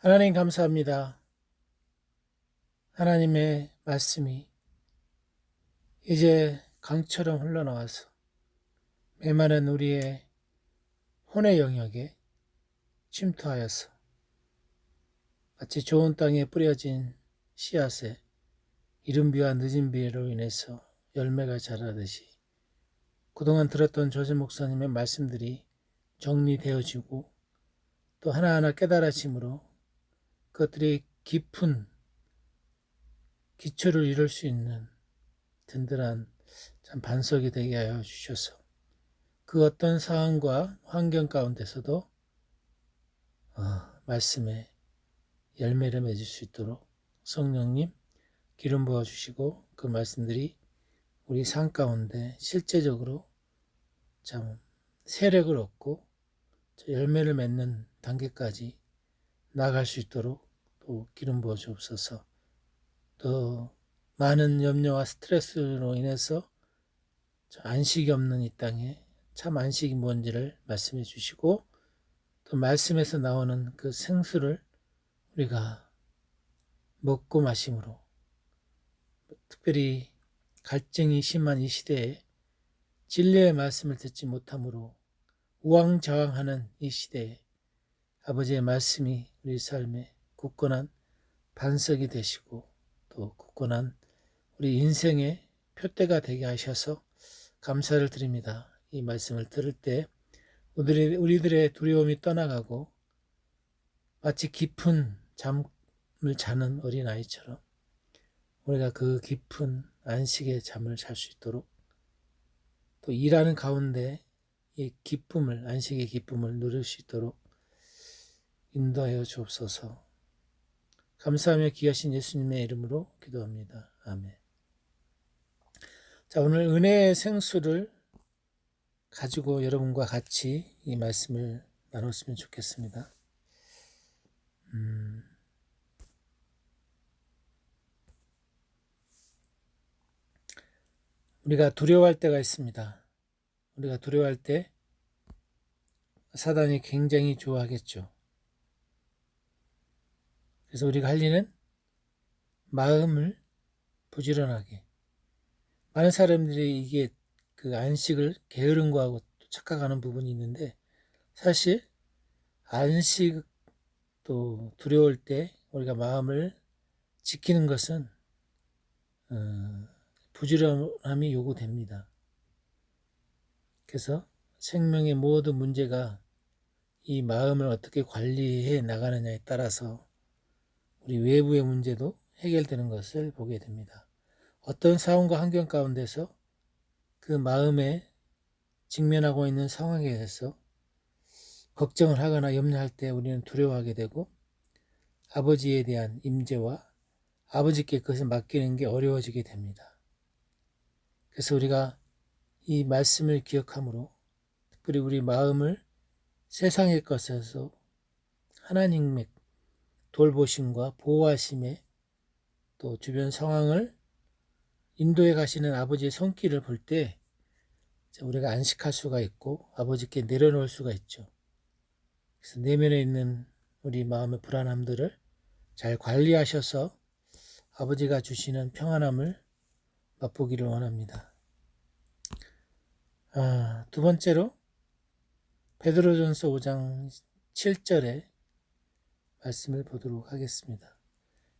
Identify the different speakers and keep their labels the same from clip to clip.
Speaker 1: 하나님 감사합니다. 하나님의 말씀이 이제 강처럼 흘러나와서 메마른 우리의 혼의 영역에 침투하여서 마치 좋은 땅에 뿌려진 씨앗에 이른 비와 늦은 비로 인해서 열매가 자라듯이 그동안 들었던 조세 목사님의 말씀들이 정리되어지고 또 하나하나 깨달아짐으로 그것들이 깊은 기초를 이룰 수 있는 든든한 참 반석이 되게 하여 주셔서 그 어떤 상황과 환경 가운데서도 말씀에 열매를 맺을 수 있도록 성령님 기름 부어 주시고 그 말씀들이 우리 삶 가운데 실제적으로 참 세력을 얻고 열매를 맺는 단계까지 나아갈 수 있도록 또 기름 부어 주옵소서. 또 많은 염려와 스트레스로 인해서 안식이 없는 이 땅에 참 안식이 뭔지를 말씀해 주시고 또 말씀에서 나오는 그 생수를 우리가 먹고 마심으로 특별히 갈증이 심한 이 시대에 진리의 말씀을 듣지 못함으로 우왕좌왕하는 이 시대에 아버지의 말씀이 우리 삶에 굳건한 반석이 되시고 또 굳건한 우리 인생의 표대가 되게 하셔서 감사를 드립니다. 이 말씀을 들을 때 우리들의 두려움이 떠나가고 마치 깊은 잠을 자는 어린아이처럼 우리가 그 깊은 안식의 잠을 잘 수 있도록 또 일하는 가운데 이 기쁨을, 안식의 기쁨을 누릴 수 있도록 인도하여 주옵소서. 감사하며 귀하신 예수님의 이름으로 기도합니다. 아멘. 자, 오늘 은혜의 생수를 가지고 여러분과 같이 이 말씀을 나눴으면 좋겠습니다. 우리가 두려워할 때가 있습니다. 우리가 두려워할 때 사단이 굉장히 좋아하겠죠. 그래서 우리가 할 일은 마음을 부지런하게. 많은 사람들이 이게 그 안식을 게으른 거하고 착각하는 부분이 있는데 사실 안식 또 두려울 때 우리가 마음을 지키는 것은 부지런함이 요구됩니다. 그래서 생명의 모든 문제가 이 마음을 어떻게 관리해 나가느냐에 따라서 우리 외부의 문제도 해결되는 것을 보게 됩니다. 어떤 상황과 환경 가운데서 그 마음에 직면하고 있는 상황에 대해서 걱정을 하거나 염려할 때 우리는 두려워하게 되고 아버지에 대한 임재와 아버지께 그것을 맡기는 게 어려워지게 됩니다. 그래서 우리가 이 말씀을 기억함으로 특별히 우리 마음을 세상의 것에서 하나님의 돌보심과 보호하심에 또 주변 상황을 인도해 가시는 아버지의 손길을 볼 때 우리가 안식할 수가 있고 아버지께 내려놓을 수가 있죠. 그래서 내면에 있는 우리 마음의 불안함들을 잘 관리하셔서 아버지가 주시는 평안함을 맛보기를 원합니다. 두 번째로 베드로전서 5장 7절의 말씀을 보도록 하겠습니다.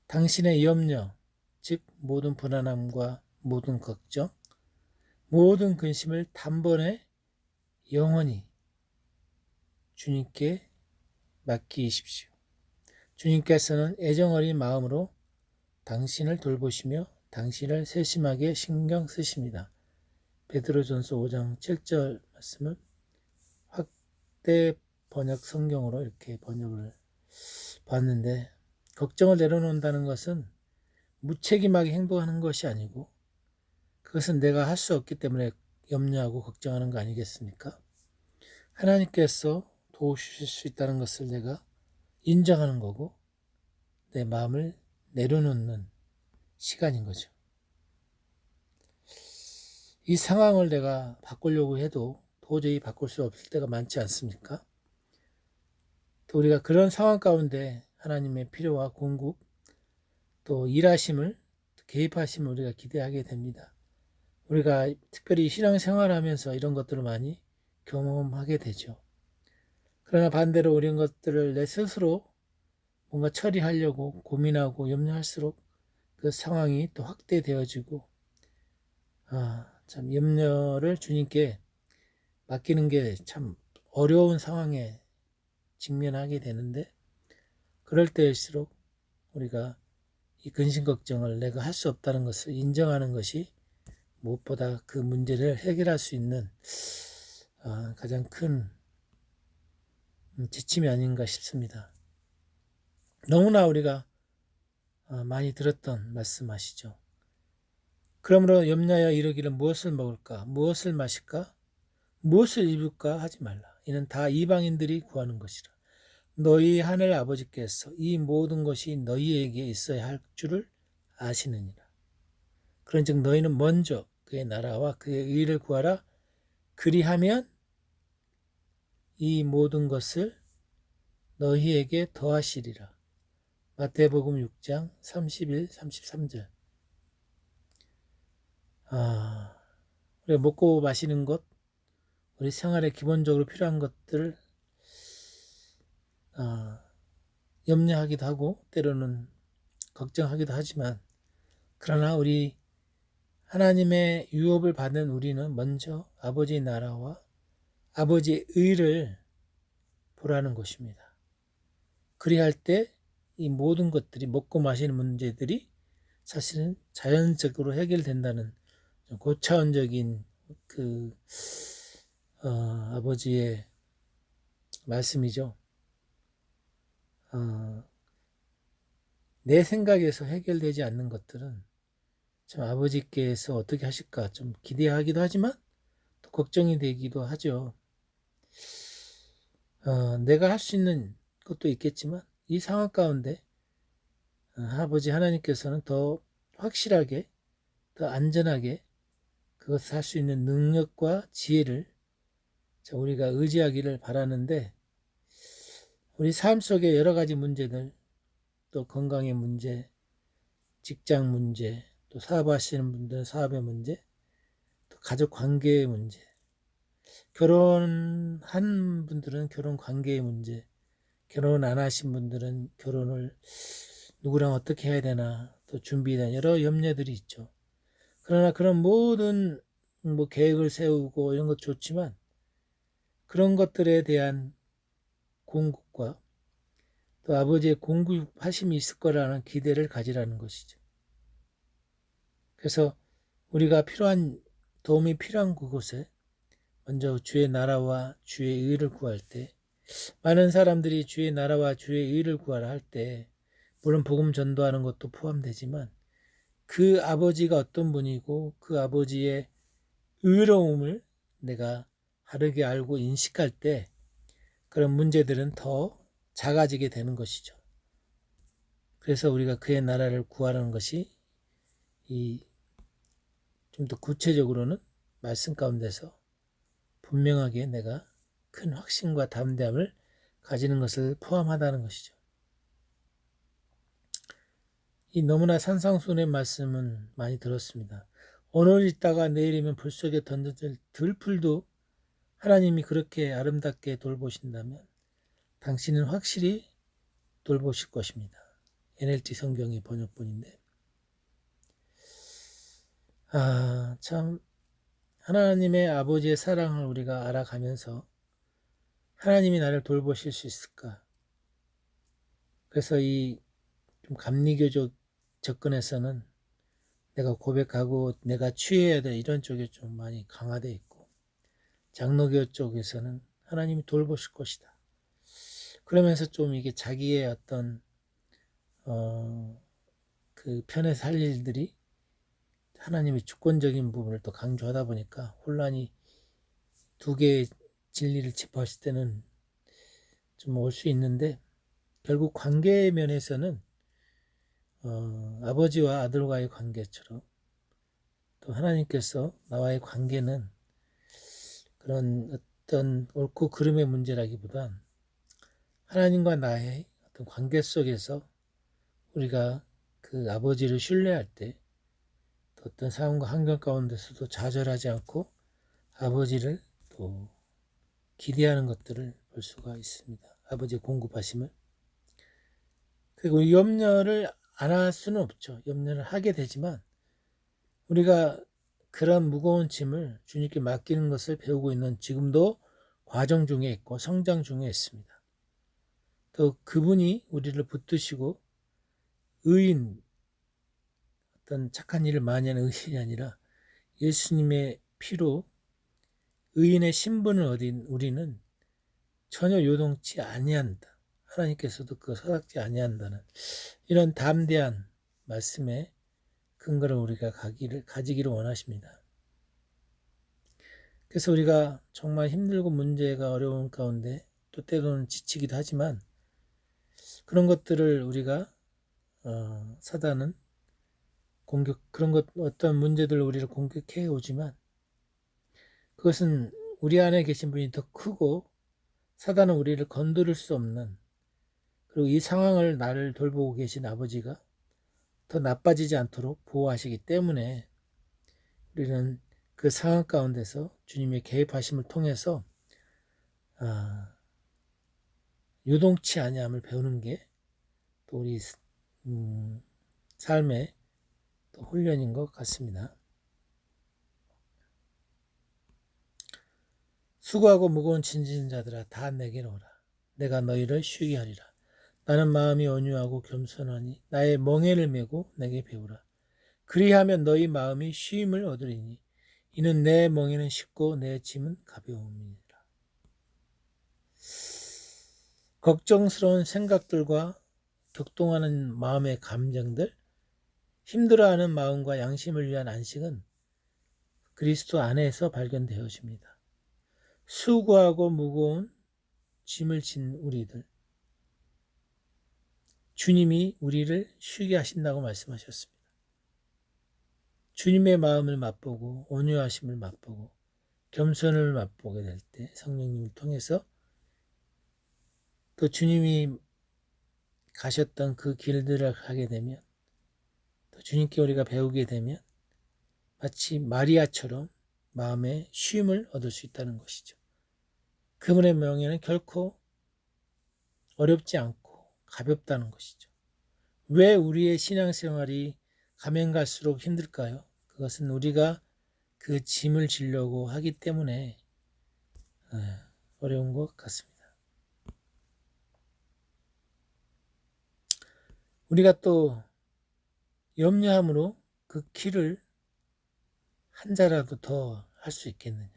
Speaker 1: 당신의 염려, 즉 모든 불안함과 모든 걱정, 모든 근심을 단번에 영원히 주님께 맡기십시오. 주님께서는 애정어린 마음으로 당신을 돌보시며 당신을 세심하게 신경 쓰십니다. 베드로전서 5장 7절 말씀을 확대 번역 성경으로 이렇게 번역을 봤는데 걱정을 내려놓는다는 것은 무책임하게 행동하는 것이 아니고 그것은 내가 할 수 없기 때문에 염려하고 걱정하는 거 아니겠습니까? 하나님께서 도우실 수 있다는 것을 내가 인정하는 거고 내 마음을 내려놓는 시간인 거죠. 이 상황을 내가 바꾸려고 해도 도저히 바꿀 수 없을 때가 많지 않습니까? 또 우리가 그런 상황 가운데 하나님의 필요와 공급, 또 일하심을, 개입하심을 우리가 기대하게 됩니다. 우리가 특별히 신앙생활하면서 이런 것들을 많이 경험하게 되죠. 그러나 반대로 이런 것들을 내 스스로 뭔가 처리하려고 고민하고 염려할수록 그 상황이 또 확대되어지고, 참 염려를 주님께 맡기는 게 참 어려운 상황에 직면하게 되는데, 그럴 때일수록 우리가 이 근심 걱정을 내가 할 수 없다는 것을 인정하는 것이 무엇보다 그 문제를 해결할 수 있는 가장 큰 지침이 아닌가 싶습니다. 너무나 우리가 많이 들었던 말씀하시죠. 그러므로 염려하여 이르기를 무엇을 먹을까, 무엇을 마실까, 무엇을 입을까 하지 말라. 이는 다 이방인들이 구하는 것이라. 너희 하늘 아버지께서 이 모든 것이 너희에게 있어야 할 줄을 아시느니라. 그런즉 너희는 먼저 그의 나라와 그의 의를 구하라. 그리하면 이 모든 것을 너희에게 더하시리라. 마태복음 6장 31, 33절. 우리가 먹고 마시는 것, 우리 생활에 기본적으로 필요한 것들을 염려하기도 하고 때로는 걱정하기도 하지만, 그러나 우리 하나님의 유업을 받은 우리는 먼저 아버지의 나라와 아버지의 의를 보라는 것입니다. 그리할 때 이 모든 것들이, 먹고 마시는 문제들이 사실은 자연적으로 해결된다는 고차원적인 아버지의 말씀이죠. 내 생각에서 해결되지 않는 것들은 참 아버지께서 어떻게 하실까 좀 기대하기도 하지만 또 걱정이 되기도 하죠. 내가 할 수 있는 것도 있겠지만 이 상황 가운데 아버지 하나님께서는 더 확실하게, 더 안전하게 그것을 할 수 있는 능력과 지혜를 우리가 의지하기를 바라는데, 우리 삶 속에 여러 가지 문제들, 또 건강의 문제, 직장 문제, 또 사업하시는 분들은 사업의 문제, 또 가족 관계의 문제, 결혼한 분들은 결혼 관계의 문제, 결혼 안 하신 분들은 결혼을 누구랑 어떻게 해야 되나, 또 준비된 여러 염려들이 있죠. 그러나 그런 모든 계획을 세우고 이런 것 좋지만, 그런 것들에 대한 공급과 또 아버지의 공급하심이 있을 거라는 기대를 가지라는 것이죠. 그래서 우리가 도움이 필요한 그곳에 먼저 주의 나라와 주의 의를 구할 때, 많은 사람들이 주의 나라와 주의 의를 구하라 할 때 물론 복음 전도하는 것도 포함되지만, 그 아버지가 어떤 분이고 그 아버지의 의로움을 내가 바르게 알고 인식할 때 그런 문제들은 더 작아지게 되는 것이죠. 그래서 우리가 그의 나라를 구하라는 것이 좀 더 구체적으로는 말씀 가운데서 분명하게 내가 큰 확신과 담대함을 가지는 것을 포함하다는 것이죠. 이 너무나 산상수훈의 말씀은 많이 들었습니다. 오늘 있다가 내일이면 불 속에 던져질 들풀도 하나님이 그렇게 아름답게 돌보신다면 당신은 확실히 돌보실 것입니다. NLT 성경의 번역본인데, 참 하나님의 아버지의 사랑을 우리가 알아가면서 하나님이 나를 돌보실 수 있을까? 그래서 이 좀 감리교적 접근에서는 내가 고백하고 내가 취해야 될 이런 쪽에 좀 많이 강화되어 있고, 장로교 쪽에서는 하나님이 돌보실 것이다. 그러면서 좀 이게 자기의 어떤 그 편에서 할 일들이 하나님의 주권적인 부분을 또 강조하다 보니까 혼란이, 두 개의 진리를 짚었을 때는 좀 올 수 있는데, 결국 관계 면에서는 아버지와 아들과의 관계처럼 또 하나님께서 나와의 관계는 그런 어떤 옳고 그름의 문제라기보단 하나님과 나의 어떤 어떤 관계 속에서 우리가 그 아버지를 신뢰할 때 또 어떤 상황과 환경 가운데서도 좌절하지 않고 아버지를 또 기대하는 것들을 볼 수가 있습니다. 아버지의 공급하심을. 그리고 염려를 안 할 수는 없죠. 염려를 하게 되지만 우리가 그런 무거운 짐을 주님께 맡기는 것을 배우고 있는 지금도 과정 중에 있고 성장 중에 있습니다. 또 그분이 우리를 붙드시고 의인, 어떤 착한 일을 많이 하는 의인이 아니라 예수님의 피로 의인의 신분을 얻은 우리는 전혀 요동치 아니한다. 하나님께서도 그 서닥지 아니한다는 이런 담대한 말씀에 근거를 우리가 가지기를 원하십니다. 그래서 우리가 정말 힘들고 문제가 어려운 가운데 또 때로는 지치기도 하지만 그런 것들을 우리가 사단은 어떤 문제들을 우리를 공격해 오지만 그것은 우리 안에 계신 분이 더 크고 사단은 우리를 건드릴 수 없는, 그리고 이 상황을 나를 돌보고 계신 아버지가 더 나빠지지 않도록 보호하시기 때문에 우리는 그 상황 가운데서 주님의 개입하심을 통해서 요동치 아니함을 배우는 게 또 우리 삶의 또 훈련인 것 같습니다. 수고하고 무거운 짐진 자들아 다 내게로 오라. 내가 너희를 쉬게 하리라. 나는 마음이 온유하고 겸손하니 나의 멍에를 메고 내게 배우라. 그리하면 너희 마음이 쉼을 얻으리니 이는 내 멍에는 쉽고 내 짐은 가벼움이니라. 걱정스러운 생각들과 격동하는 마음의 감정들, 힘들어하는 마음과 양심을 위한 안식은 그리스도 안에서 발견되어집니다. 수고하고 무거운 짐을 진 우리들, 주님이 우리를 쉬게 하신다고 말씀하셨습니다. 주님의 마음을 맛보고 온유하심을 맛보고 겸손을 맛보게 될 때 성령님을 통해서 또 주님이 가셨던 그 길들을 가게 되면 또 주님께 우리가 배우게 되면 마치 마리아처럼 마음의 쉼을 얻을 수 있다는 것이죠. 그분의 명예는 결코 어렵지 않고 가볍다는 것이죠. 왜 우리의 신앙생활이 가면 갈수록 힘들까요? 그것은 우리가 그 짐을 지려고 하기 때문에 어려운 것 같습니다. 우리가 또 염려함으로 그 키를 한 자라도 더 할 수 있겠느냐,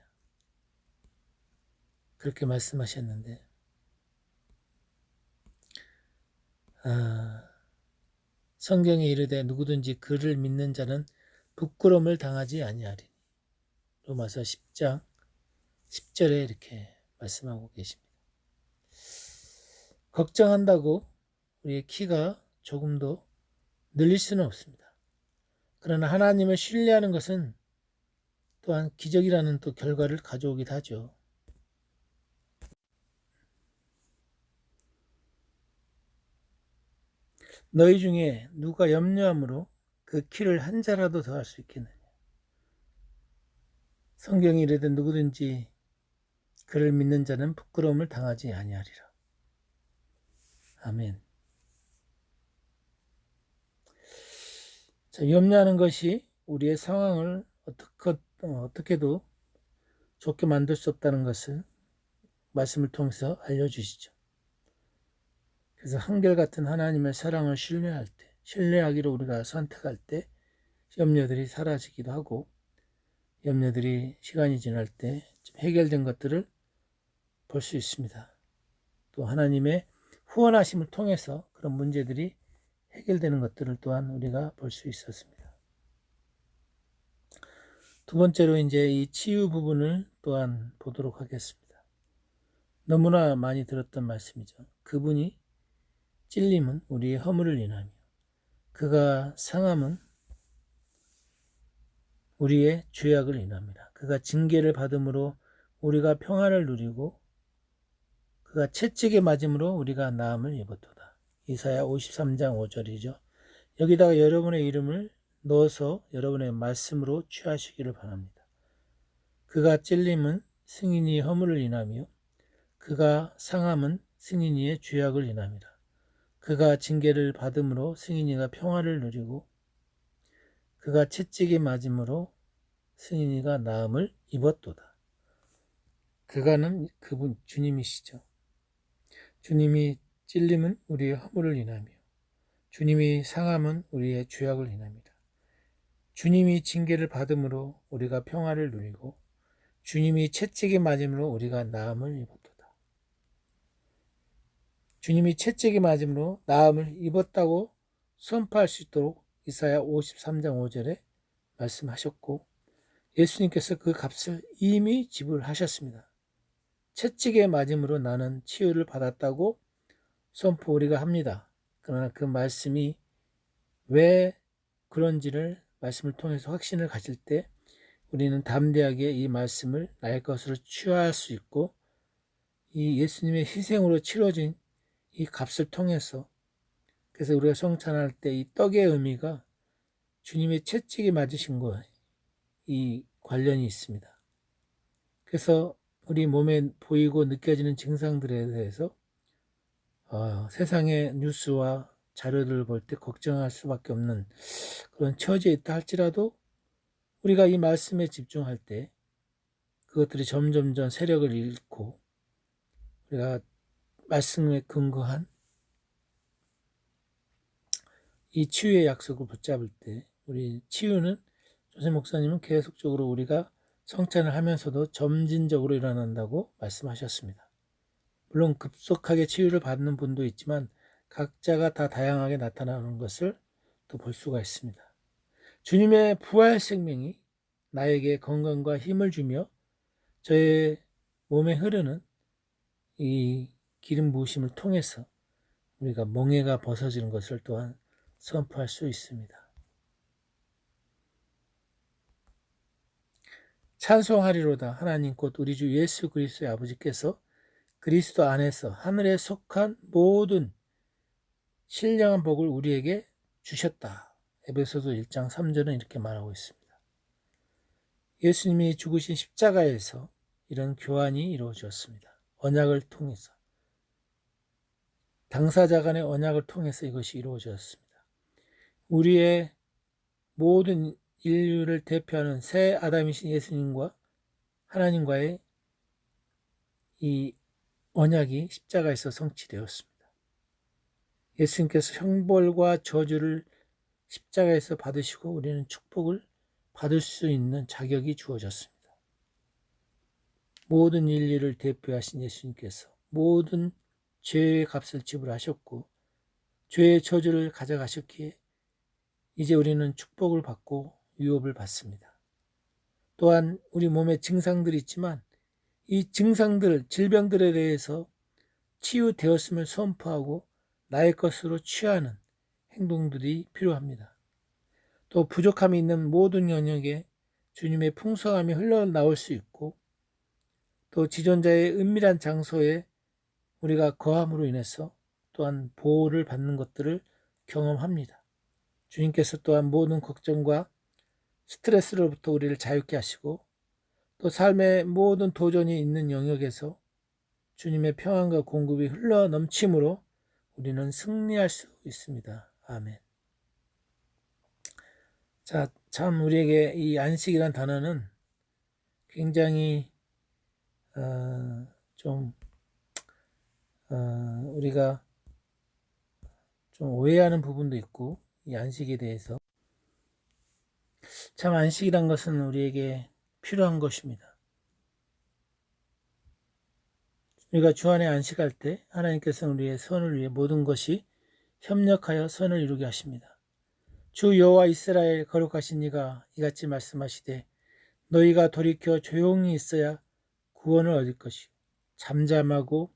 Speaker 1: 그렇게 말씀하셨는데 성경에 이르되 누구든지 그를 믿는 자는 부끄러움을 당하지 아니하리니. 로마서 10장 10절에 이렇게 말씀하고 계십니다. 걱정한다고 우리의 키가 조금도 늘릴 수는 없습니다. 그러나 하나님을 신뢰하는 것은 또한 기적이라는 또 결과를 가져오기도 하죠. 너희 중에 누가 염려함으로 그 키를 한 자라도 더 할 수 있겠느냐. 성경이 이르되 누구든지 그를 믿는 자는 부끄러움을 당하지 아니하리라. 아멘. 자, 염려하는 것이 우리의 상황을 어떻게도 좋게 만들 수 없다는 것을 말씀을 통해서 알려주시죠. 그래서 한결같은 하나님의 사랑을 신뢰하기로 우리가 선택할 때 염려들이 사라지기도 하고, 염려들이 시간이 지날 때 좀 해결된 것들을 볼 수 있습니다. 또 하나님의 후원하심을 통해서 그런 문제들이 해결되는 것들을 또한 우리가 볼 수 있었습니다. 두 번째로 이제 이 치유 부분을 또한 보도록 하겠습니다. 너무나 많이 들었던 말씀이죠. 그분이 찔림은 우리의 허물을 인하며 그가 상함은 우리의 죄악을 인합니다. 그가 징계를 받음으로 우리가 평안을 누리고 그가 채찍에 맞음으로 우리가 나음을 입었도다. 이사야 53장 5절이죠. 여기다가 여러분의 이름을 넣어서 여러분의 말씀으로 취하시기를 바랍니다. 그가 찔림은 승인이의 허물을 인하며 그가 상함은 승인이의 죄악을 인함이라. 그가 징계를 받음으로 승인이가 평화를 누리고 그가 채찍에 맞음으로 승인이가 나음을 입었도다. 그가는 그분 주님이시죠. 주님이 찔림은 우리의 허물을 인하며 주님이 상함은 우리의 죄악을 인합니다. 주님이 징계를 받음으로 우리가 평화를 누리고 주님이 채찍에 맞음으로 우리가 나음을 입었도다. 주님이 채찍에 맞음으로 나음을 입었다고 선포할 수 있도록 이사야 53장 5절에 말씀하셨고 예수님께서 그 값을 이미 지불하셨습니다. 채찍에 맞음으로 나는 치유를 받았다고 선포 우리가 합니다. 그러나 그 말씀이 왜 그런지를 말씀을 통해서 확신을 가질 때 우리는 담대하게 이 말씀을 나의 것으로 취할 수 있고 이 예수님의 희생으로 치러진 이 값을 통해서 그래서 우리가 성찬할 때 이 떡의 의미가 주님의 채찍에 맞으신 것 이 관련이 있습니다. 그래서 우리 몸에 보이고 느껴지는 증상들에 대해서 세상의 뉴스와 자료들을 볼 때 걱정할 수밖에 없는 그런 처지에 있다 할지라도 우리가 이 말씀에 집중할 때 그것들이 점점점 세력을 잃고 우리가 말씀에 근거한 이 치유의 약속을 붙잡을 때 우리 치유는 조세 목사님은 계속적으로 우리가 성찬을 하면서도 점진적으로 일어난다고 말씀하셨습니다. 물론 급속하게 치유를 받는 분도 있지만 각자가 다 다양하게 나타나는 것을 또 볼 수가 있습니다. 주님의 부활 생명이 나에게 건강과 힘을 주며 저의 몸에 흐르는 이 기름 부으심을 통해서 우리가 멍에가 벗어지는 것을 또한 선포할 수 있습니다. 찬송하리로다. 하나님 곧 우리 주 예수 그리스도의 아버지께서 그리스도 안에서 하늘에 속한 모든 신령한 복을 우리에게 주셨다. 에베소서 1장 3절은 이렇게 말하고 있습니다. 예수님이 죽으신 십자가에서 이런 교환이 이루어졌습니다. 언약을 통해서 당사자 간의 언약을 통해서 이것이 이루어졌습니다. 우리의 모든 인류를 대표하는 새 아담이신 예수님과 하나님과의 이 언약이 십자가에서 성취되었습니다. 예수님께서 형벌과 저주를 십자가에서 받으시고 우리는 축복을 받을 수 있는 자격이 주어졌습니다. 모든 인류를 대표하신 예수님께서 모든 죄의 값을 지불하셨고 죄의 저주를 가져가셨기에 이제 우리는 축복을 받고 유업을 받습니다. 또한 우리 몸에 증상들이 있지만 이 증상들, 질병들에 대해서 치유되었음을 선포하고 나의 것으로 취하는 행동들이 필요합니다. 또 부족함이 있는 모든 영역에 주님의 풍성함이 흘러나올 수 있고 또 지존자의 은밀한 장소에 우리가 거함으로 인해서 또한 보호를 받는 것들을 경험합니다. 주님께서 또한 모든 걱정과 스트레스로부터 우리를 자유케 하시고 또 삶의 모든 도전이 있는 영역에서 주님의 평안과 공급이 흘러 넘침으로 우리는 승리할 수 있습니다. 아멘. 자, 참 우리에게 이 안식이란 단어는 굉장히 우리가 좀 오해하는 부분도 있고 이 안식에 대해서 참 안식이란 것은 우리에게 필요한 것입니다. 우리가 주 안에 안식할 때 하나님께서는 우리의 선을 위해 모든 것이 협력하여 선을 이루게 하십니다. 주 여호와 이스라엘 거룩하신 이가 이같이 말씀하시되 너희가 돌이켜 조용히 있어야 구원을 얻을 것이요 잠잠하고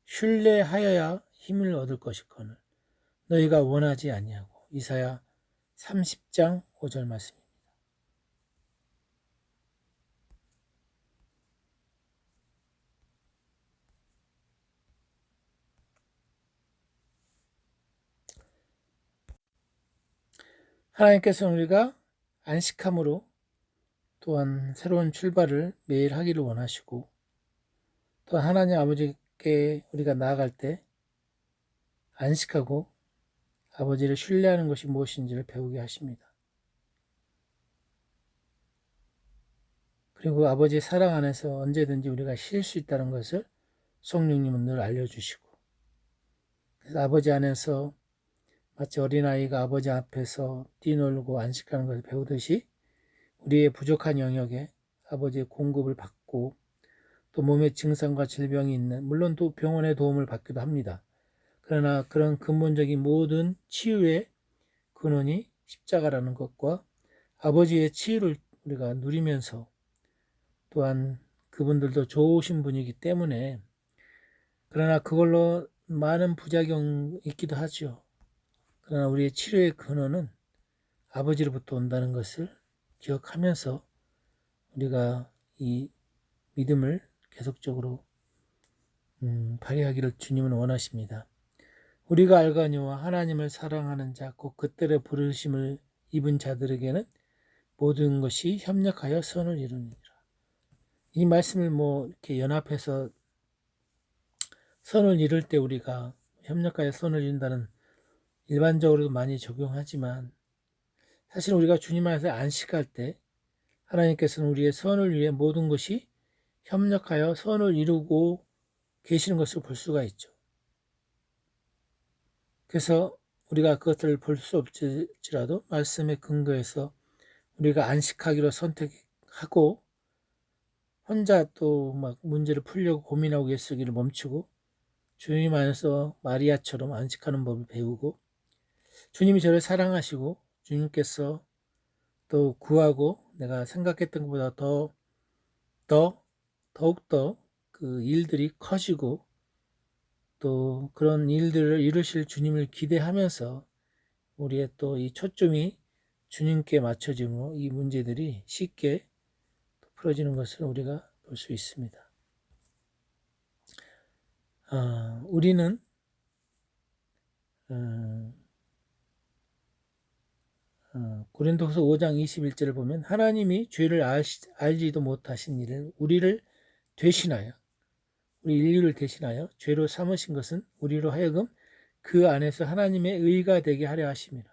Speaker 1: 슐레하여야 힘을 얻을 것이거늘 너희가 원하지 아니하고. 이사야 30장 5절 말씀입니다. 하나님께서는 우리가 안식함으로 또한 새로운 출발을 매일 하기를 원하시고, 또 하나님 아버지께 우리가 나아갈 때 안식하고 아버지를 신뢰하는 것이 무엇인지를 배우게 하십니다. 그리고 아버지의 사랑 안에서 언제든지 우리가 쉴 수 있다는 것을 성령님은 늘 알려주시고, 그래서 아버지 안에서 마치 어린아이가 아버지 앞에서 뛰놀고 안식하는 것을 배우듯이 우리의 부족한 영역에 아버지의 공급을 받고, 또 몸에 증상과 질병이 있는, 물론 또 병원의 도움을 받기도 합니다. 그러나 그런 근본적인 모든 치유의 근원이 십자가라는 것과 아버지의 치유를 우리가 누리면서, 또한 그분들도 좋으신 분이기 때문에, 그러나 그걸로 많은 부작용이 있기도 하죠. 그러나 우리의 치료의 근원은 아버지로부터 온다는 것을 기억하면서 우리가 이 믿음을 계속적으로 발휘하기를 주님은 원하십니다. 우리가 알거니와 하나님을 사랑하는 자, 곧 그때의 부르심을 입은 자들에게는 모든 것이 협력하여 선을 이루니라. 이 말씀을 이렇게 연합해서 선을 이룰 때 우리가 협력하여 선을 이룬다는 일반적으로도 많이 적용하지만, 사실 우리가 주님 안에서 안식할 때 하나님께서는 우리의 선을 위해 모든 것이 협력하여 선을 이루고 계시는 것을 볼 수가 있죠. 그래서 우리가 그것을 볼 수 없을지라도 말씀에 근거해서 우리가 안식하기로 선택하고, 혼자 또 막 문제를 풀려고 고민하고 애쓰기를 멈추고 주님 안에서 마리아처럼 안식하는 법을 배우고, 주님이 저를 사랑하시고 주님께서 또 구하고 내가 생각했던 것보다 더욱더 그 일들이 커지고, 또 그런 일들을 이루실 주님을 기대하면서 우리의 또 이 초점이 주님께 맞춰지므로 이 문제들이 쉽게 풀어지는 것을 우리가 볼 수 있습니다. 우리는 고린도후서 5장 21절을 보면, 하나님이 죄를 알지도 못하신 일을 우리를 대신하여, 우리 인류를 대신하여 죄로 삼으신 것은 우리로 하여금 그 안에서 하나님의 의가 되게 하려 하심이라.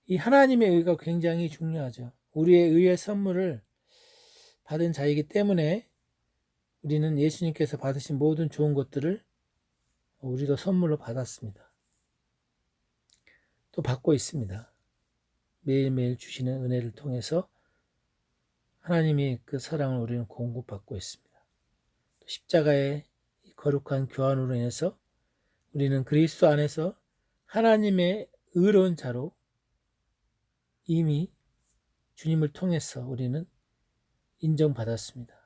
Speaker 1: 이 하나님의 의가 굉장히 중요하죠. 우리의 의의 선물을 받은 자이기 때문에 우리는 예수님께서 받으신 모든 좋은 것들을 우리도 선물로 받았습니다. 또 받고 있습니다. 매일매일 주시는 은혜를 통해서 하나님이 그 사랑을 우리는 공급받고 있습니다. 십자가의 거룩한 교환으로 인해서 우리는 그리스도 안에서 하나님의 의로운 자로 이미 주님을 통해서 우리는 인정받았습니다.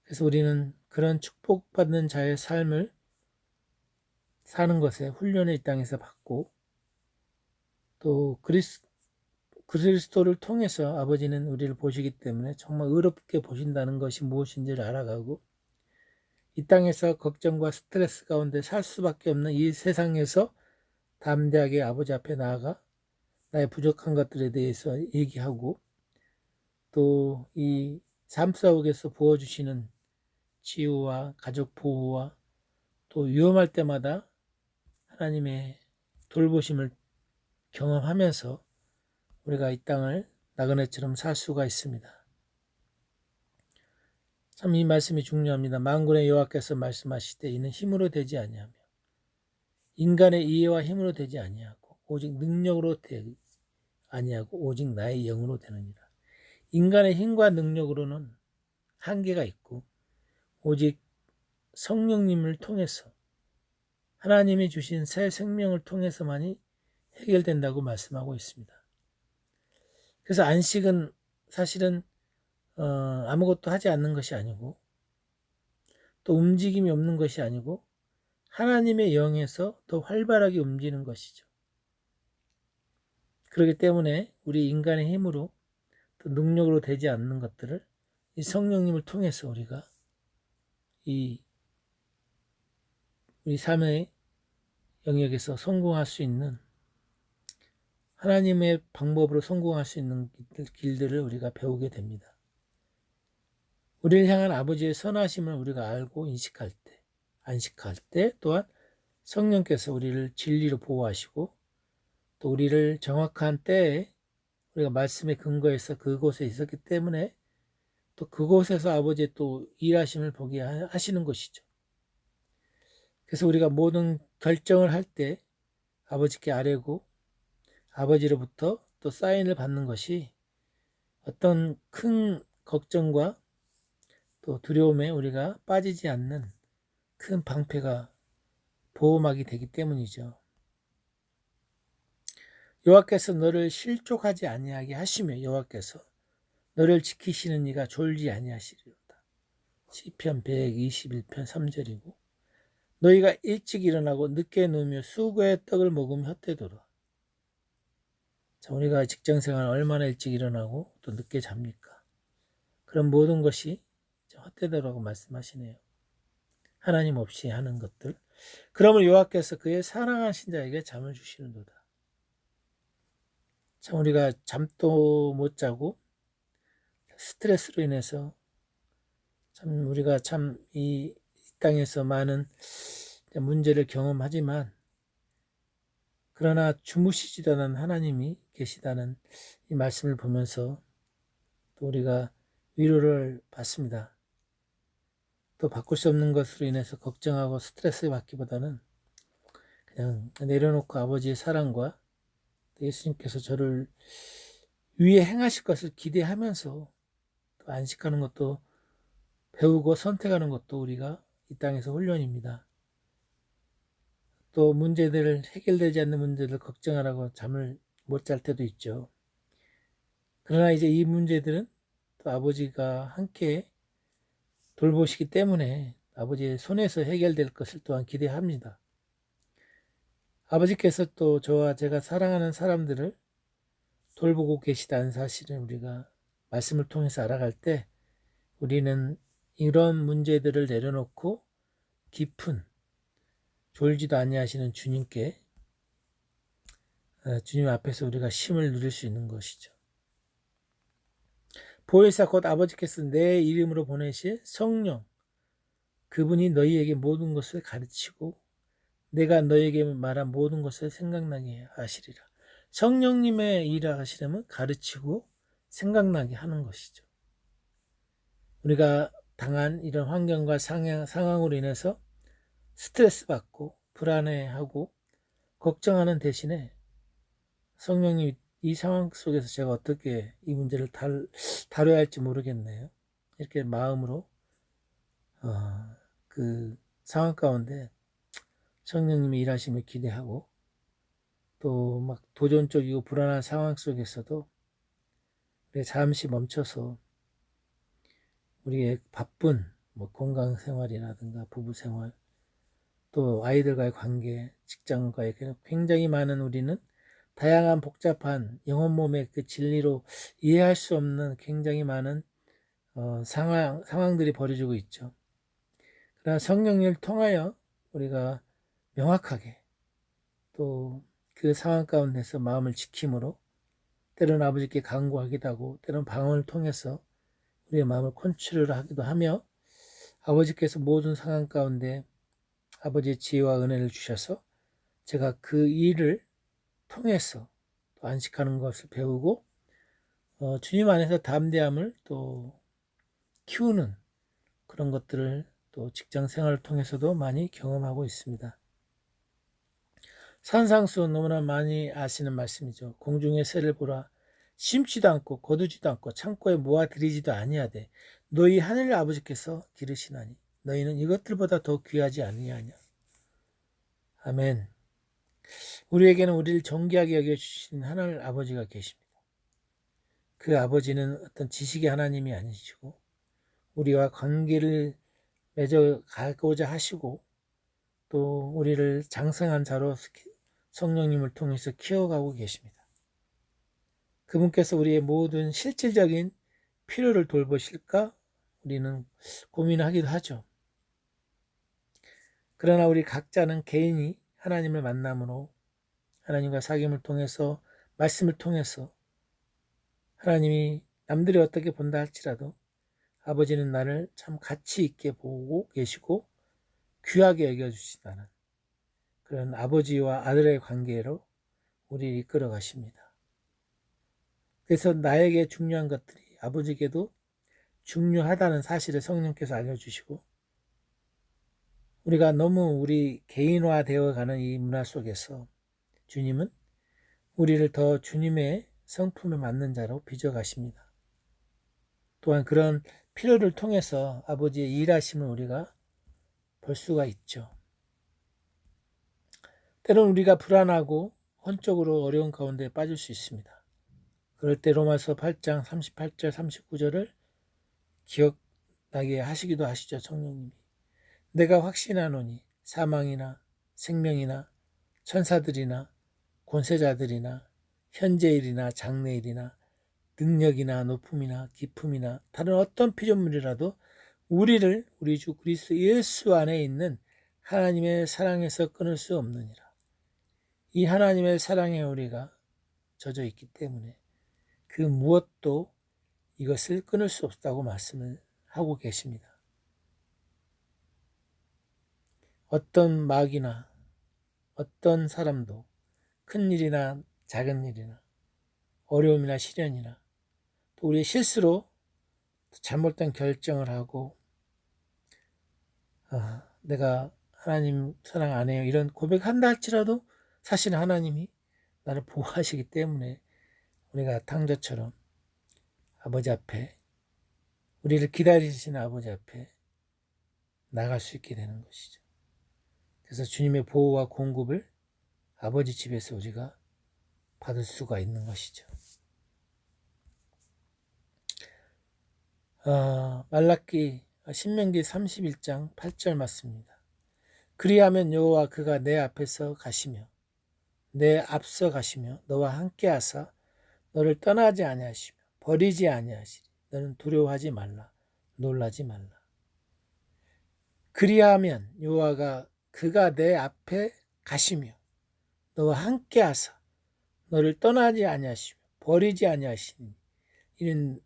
Speaker 1: 그래서 우리는 그런 축복받는 자의 삶을 사는 것에 훈련을 이 땅에서 받고, 또 그리스도를 통해서 아버지는 우리를 보시기 때문에 정말 의롭게 보신다는 것이 무엇인지를 알아가고, 이 땅에서 걱정과 스트레스 가운데 살 수밖에 없는 이 세상에서 담대하게 아버지 앞에 나아가 나의 부족한 것들에 대해서 얘기하고, 또 이 삶 속에서 부어주시는 치유와 가족 보호와 또 위험할 때마다 하나님의 돌보심을 경험하면서 우리가 이 땅을 나그네처럼 살 수가 있습니다. 참 이 말씀이 중요합니다. 만군의 여호와께서 말씀하시되 이는 힘으로 되지 아니하며 인간의 이해와 힘으로 되지 아니하고 오직 능력으로 되지 아니하고 오직 나의 영으로 되느니라. 인간의 힘과 능력으로는 한계가 있고 오직 성령님을 통해서, 하나님이 주신 새 생명을 통해서만이 해결된다고 말씀하고 있습니다. 그래서 안식은 사실은 아무것도 하지 않는 것이 아니고, 또 움직임이 없는 것이 아니고 하나님의 영에서 더 활발하게 움직이는 것이죠. 그렇기 때문에 우리 인간의 힘으로 또 능력으로 되지 않는 것들을 이 성령님을 통해서 우리가 우리 삶의 영역에서 성공할 수 있는 하나님의 방법으로 성공할 수 있는 길들을 우리가 배우게 됩니다. 우리를 향한 아버지의 선하심을 우리가 알고 안식할 때 또한 성령께서 우리를 진리로 보호하시고 또 우리를 정확한 때에 우리가 말씀에 근거해서 그곳에 있었기 때문에 또 그곳에서 아버지의 또 일하심을 보게 하시는 것이죠. 그래서 우리가 모든 결정을 할 때 아버지께 아뢰고 아버지로부터 또 사인을 받는 것이 어떤 큰 걱정과 또 두려움에 우리가 빠지지 않는 큰 방패가 보호막이 되기 때문이죠. 여호와께서 너를 실족하지 아니하게 하시며 여호와께서 너를 지키시는 이가 졸지 아니하시리로다. 시편 121편 3절이고 너희가 일찍 일어나고 늦게 누우며 수고의 떡을 먹으며 헛되도록. 자, 우리가 직장생활 얼마나 일찍 일어나고 또 늦게 잡니까? 그런 모든 것이 헛되도록 말씀하시네요. 하나님 없이 하는 것들. 그러면 여호와께서 그의 사랑하신 자에게 잠을 주시는도다. 참 우리가 잠도 못 자고 스트레스로 인해서 참 우리가 참 이 땅에서 많은 문제를 경험하지만 그러나 주무시지도 않은 하나님이 계시다는 이 말씀을 보면서 또 우리가 위로를 받습니다. 또 바꿀 수 없는 것으로 인해서 걱정하고 스트레스 받기보다는 그냥 내려놓고 아버지의 사랑과 예수님께서 저를 위에 행하실 것을 기대하면서 또 안식하는 것도 배우고 선택하는 것도 우리가 이 땅에서 훈련입니다. 또 문제들을 해결되지 않는 문제들 걱정하라고 잠을 못 잘 때도 있죠. 그러나 이제 이 문제들은 또 아버지가 함께 돌보시기 때문에 아버지의 손에서 해결될 것을 또한 기대합니다. 아버지께서 또 저와 제가 사랑하는 사람들을 돌보고 계시다는 사실을 우리가 말씀을 통해서 알아갈 때 우리는 이런 문제들을 내려놓고 깊은 졸지도 아니하시는 주님께 주님 앞에서 우리가 쉼을 누릴 수 있는 것이죠. 보혜사 곧 아버지께서 내 이름으로 보내실 성령 그분이 너희에게 모든 것을 가르치고 내가 너희에게 말한 모든 것을 생각나게 하시리라. 성령님의 일을 하시려면 가르치고 생각나게 하는 것이죠. 우리가 당한 이런 환경과 상황으로 인해서 스트레스 받고 불안해하고 걱정하는 대신에 성령님 이 상황 속에서 제가 어떻게 이 문제를 다뤄야 할지 모르겠네요. 이렇게 마음으로 그 상황 가운데 성령님의 일하심을 기대하고 또 막 도전적이고 불안한 상황 속에서도 잠시 멈춰서 우리의 바쁜 건강 생활이라든가 부부 생활 또 아이들과의 관계, 직장과의 굉장히 많은 우리는 다양한 복잡한 영혼 몸의 그 진리로 이해할 수 없는 굉장히 많은 상황들이 벌어지고 있죠. 그러나 성령님을 통하여 우리가 명확하게 또 그 상황 가운데서 마음을 지킴으로 때로는 아버지께 간구하기도 하고 때로는 방언을 통해서 우리의 마음을 컨트롤 하기도 하며 아버지께서 모든 상황 가운데 아버지의 지혜와 은혜를 주셔서 제가 그 일을 통해서 또 안식하는 것을 배우고 주님 안에서 담대함을 또 키우는 그런 것들을 또 직장 생활을 통해서도 많이 경험하고 있습니다. 산상수 너무나 많이 아시는 말씀이죠. 공중의 새를 보라. 심지도 않고 거두지도 않고 창고에 모아들이지도 아니하되 너희 하늘 아버지께서 기르시나니 너희는 이것들보다 더 귀하지 아니하냐. 아멘. 우리에게는 우리를 존귀하게 여겨주신 하늘 아버지가 계십니다. 그 아버지는 어떤 지식의 하나님이 아니시고 우리와 관계를 맺어 가고자 하시고 또 우리를 장성한 자로 성령님을 통해서 키워가고 계십니다. 그분께서 우리의 모든 실질적인 필요를 돌보실까? 우리는 고민하기도 하죠. 그러나 우리 각자는 개인이 하나님을 만남으로 하나님과 사귐을 통해서 말씀을 통해서 하나님이 남들이 어떻게 본다 할지라도 아버지는 나를 참 가치 있게 보고 계시고 귀하게 여겨주신다는 그런 아버지와 아들의 관계로 우리를 이끌어 가십니다. 그래서 나에게 중요한 것들이 아버지께도 중요하다는 사실을 성령께서 알려주시고 우리가 너무 우리 개인화되어 가는 이 문화 속에서 주님은 우리를 더 주님의 성품에 맞는 자로 빚어가십니다. 또한 그런 필요를 통해서 아버지의 일하심을 우리가 볼 수가 있죠. 때로는 우리가 불안하고 혼적으로 어려운 가운데 빠질 수 있습니다. 그럴 때 로마서 8장 38절 39절을 기억나게 하시기도 하시죠. 성령님이. 내가 확신하노니 사망이나 생명이나 천사들이나 권세자들이나 현재일이나 장래일이나 능력이나 높음이나 깊음이나 다른 어떤 피조물이라도 우리를 우리 주 그리스도 예수 안에 있는 하나님의 사랑에서 끊을 수 없느니라. 이 하나님의 사랑에 우리가 젖어 있기 때문에 그 무엇도 이것을 끊을 수 없다고 말씀을 하고 계십니다. 어떤 마귀나 어떤 사람도 큰 일이나 작은 일이나 어려움이나 시련이나 또 우리의 실수로 잘못된 결정을 하고 내가 하나님 사랑 안 해요 이런 고백한다 할지라도 사실은 하나님이 나를 보호하시기 때문에 우리가 탕자처럼 아버지 앞에 우리를 기다리시는 아버지 앞에 나갈 수 있게 되는 것이죠. 그래서 주님의 보호와 공급을 아버지 집에서 우리가 받을 수가 있는 것이죠. 말라기 신명기 31장 8절 맞습니다. 그리하면 여호와 그가 내 앞에서 가시며 내 앞서 가시며 너와 함께 하사 너를 떠나지 아니하시며 버리지 아니하시리. 너는 두려워하지 말라. 놀라지 말라. 그리하면 여호와가 그가 내 앞에 가시며 너와 함께 하사 너를 떠나지 아니하시며 버리지 아니하시니 이는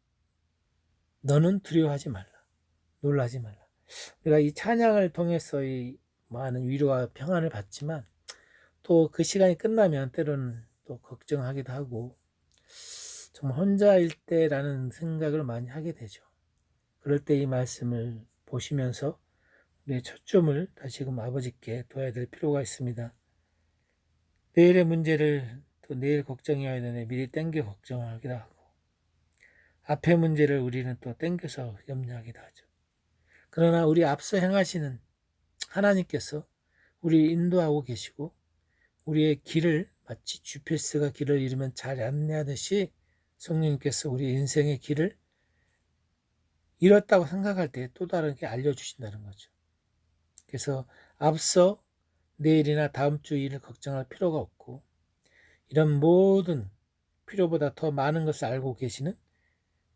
Speaker 1: 너는 두려워하지 말라. 놀라지 말라. 우리가 이 찬양을 통해서 이 많은 위로와 평안을 받지만 또 그 시간이 끝나면 때로는 또 걱정하기도 하고 정말 혼자일 때라는 생각을 많이 하게 되죠. 그럴 때 이 말씀을 보시면서 우리의 초점을 다시금 아버지께 둬야 될 필요가 있습니다. 내일의 문제를 또 내일 걱정해야 되는데 미리 땡겨 걱정하기도 하고 앞의 문제를 우리는 또 땡겨서 염려하기도 하죠. 그러나 우리 앞서 행하시는 하나님께서 우리 인도하고 계시고 우리의 길을 마치 GPS가 길을 잃으면 잘 안내하듯이 성령님께서 우리 인생의 길을 잃었다고 생각할 때 또 다르게 알려주신다는 거죠. 그래서 앞서 내일이나 다음 주 일을 걱정할 필요가 없고 이런 모든 필요보다 더 많은 것을 알고 계시는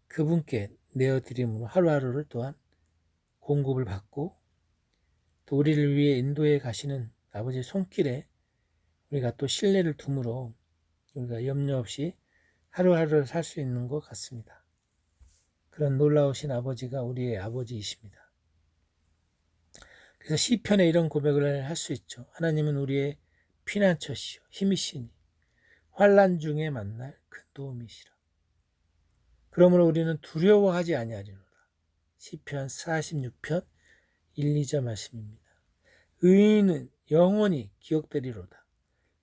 Speaker 1: 그분께 내어드림으로 하루하루를 또한 공급을 받고 또 우리를 위해 인도해 가시는 아버지의 손길에 우리가 또 신뢰를 둠으로 우리가 염려 없이 하루하루를 살 수 있는 것 같습니다. 그런 놀라우신 아버지가 우리의 아버지이십니다. 그래서 시편에 이런 고백을 할 수 있죠. 하나님은 우리의 피난처시요 힘이시니 환난 중에 만날 큰 도움이시라. 그러므로 우리는 두려워하지 아니하리로다. 시편 46편 1, 2절 말씀입니다. 의인은 영원히 기억되리로다.